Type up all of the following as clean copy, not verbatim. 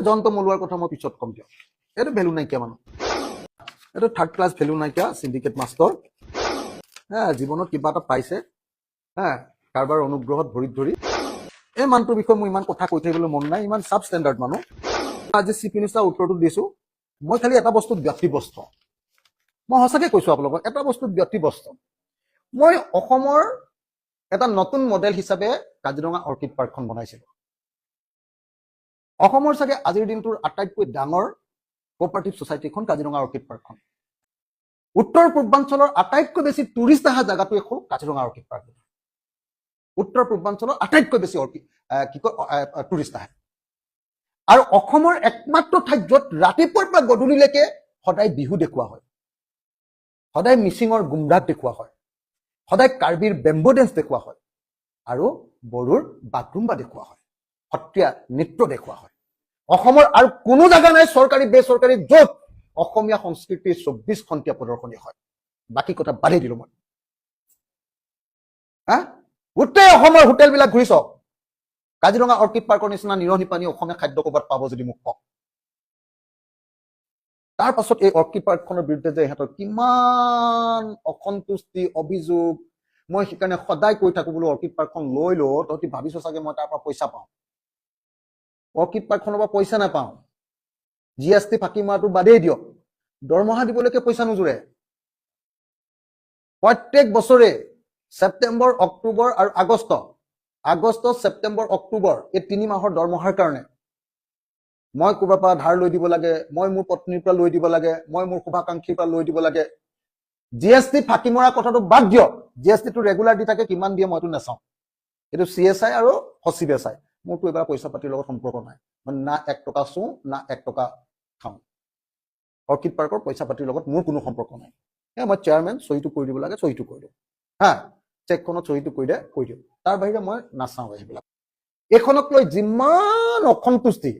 জয়ন্ত মলুৱাৰ কথা মই পিছত কম দিয়ক এইটো ভ্যালু নাইকিয়া মানুহ এইটো থাৰ্ড ক্লাছ ভ্যালু নাইকিয়া সিন্ডিকেট মাষ্টৰ জীৱনত কিবা এটা পাইছে কাৰোবাৰ অনুগ্ৰহত ভৰিত ধৰি এই মানুহটোৰ বিষয়ে মই ইমান কথা কৈ থাকিবলৈ মন নাই ইমান সাব ষ্টেণ্ডাৰ্ড মানুহ আজি চিফ মিনিষ্টাৰ উত্তৰটো দিছো মই খালি এটা বস্তুত ব্যক্তিব্যস্ত মই সঁচাকৈ কৈছো আপোনালোকক এটা বস্তুত ব্যক্তিব্যস্ত মই অসমৰ এটা নতুন মডেল হিচাপে কাজিৰঙা অৰ্কিড পাৰ্কখন বনাইছিলো অসমৰ চাগে আজিৰ দিনটোৰ আটাইতকৈ ডাঙৰ কোঅপাৰেটিভ সোসাইটিখন কাজিৰঙা অৰ্কিড পাৰ্কখন উত্তৰ পূৰ্বাঞ্চলৰ আটাইতকৈ বেছি টুৰিষ্ট অহা জায়গাটো এখন কাজিৰঙা অৰ্কিড পাৰ্ক উত্তৰ পূৰ্বাঞ্চলৰ আটাইতকৈ বেছি টুৰিষ্ট আহে আৰু অসমৰ একমাত্ৰ ঠাই য'ত ৰাতিপুৱাৰ পৰা গধূলিলৈকে সদায় বিহু দেখুওৱা হয় সদায় মিচিঙৰ গুমৰাগ দেখুওৱা হয় সদায় কাৰ্বিৰ বেম্বো ডেন্স দেখুওৱা হয় আৰু বড়োৰ বাগৰুম্বা দেখুওৱা হয় সত্ৰীয়া নৃত্য দেখুওৱা হয় অসমৰ আৰু কোনো জায়গা নাই চৰকাৰী বেচৰকাৰী য'ত অসমীয়া সংস্কৃতিৰ 24 ঘণ্টা প্ৰদৰ্শনী হয় বাকি কথা বাদেই দিলো মই গোটেই অসমৰ হোটেলবিলাক ঘূৰি চাওক কাজিৰঙা অৰ্কিড পাৰ্কৰ নিচিনা নিৰহি পানী অসমীয়া খাদ্য ক'ৰবাত পাব যদি মোক কওক তাৰ পাছত এই অৰ্কিড পাৰ্কখনৰ বিৰুদ্ধে যে ইহঁতৰ কিমান অসন্তুষ্টি অভিযোগ মই সেইকাৰণে সদায় কৈ থাকো বোলো অৰ্কিড পাৰ্কখন লৈ লো তহঁতি ভাবিছ চাগে মই তাৰ পৰা পইচা পাওঁ অৰ্কিড পাৰ্কখনৰ পৰা পইচা নাপাওঁ জিএছটি ফাঁকি মৰাটো বাদেই দিয়ক দৰমহা দিবলৈকে পইচা নোজোৰে প্ৰত্যেক বছৰে ছেপ্টেম্বৰ অক্টোবৰ আৰু আগষ্ট ছেপ্টেম্বৰ অক্টোবৰ এই 3 মাহৰ দৰমহাৰ কাৰণে মই ক'ৰবাৰ পৰা ধাৰ লৈ দিব লাগে মই মোৰ পত্নীৰ পৰা লৈ দিব লাগে মই মোৰ শুভাকাংক্ষীৰ পৰা লৈ দিব লাগে জিএছটি ফাঁকি মৰা কথাটো বাদ দিয়ক জিএছটিটো ৰেগুলাৰ দি থাকে কিমান দিয়ে মইতো নাচাওঁ এইটো চিএছআই আৰু সচিবে চাই মোৰতো এবাৰ পইচা পাতিৰ লগত সম্পৰ্ক নাই মানে না 1 টকা চুওঁ না 1 টকা খাওঁ অৰ্কিড পাৰ্কৰ পইচা পাতিৰ লগত মোৰ কোনো সম্পৰ্ক নাই মই চেয়াৰমেন চহীটো কৰি দিব লাগে চহীটো কৰি দিওঁ চেকখনত চহীটো কৰি দিওঁ তাৰ বাহিৰে মই নাচাওঁ এইবিলাক এইখনক লৈ যিমান অসন্তুষ্টি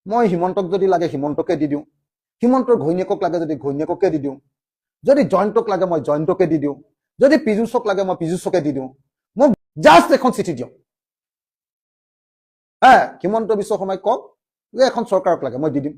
মই হিমন্তক যদি লাগে হিমন্তকে দি দিওঁ হিমন্তৰ ঘৈণীয়েকক লাগে যদি ঘৈণীয়েককে দি দিওঁ যদি জয়ন্তক লাগে মই জয়ন্তকে দি দিওঁ যদি পীযুষক লাগে মই পীযুষকে দি দিওঁ মোক জাষ্ট এখন চিঠি দিয়ক হিমন্ত বিশ্ব শৰ্মাই কওক যে এখন চৰকাৰক লাগে মই দি দিম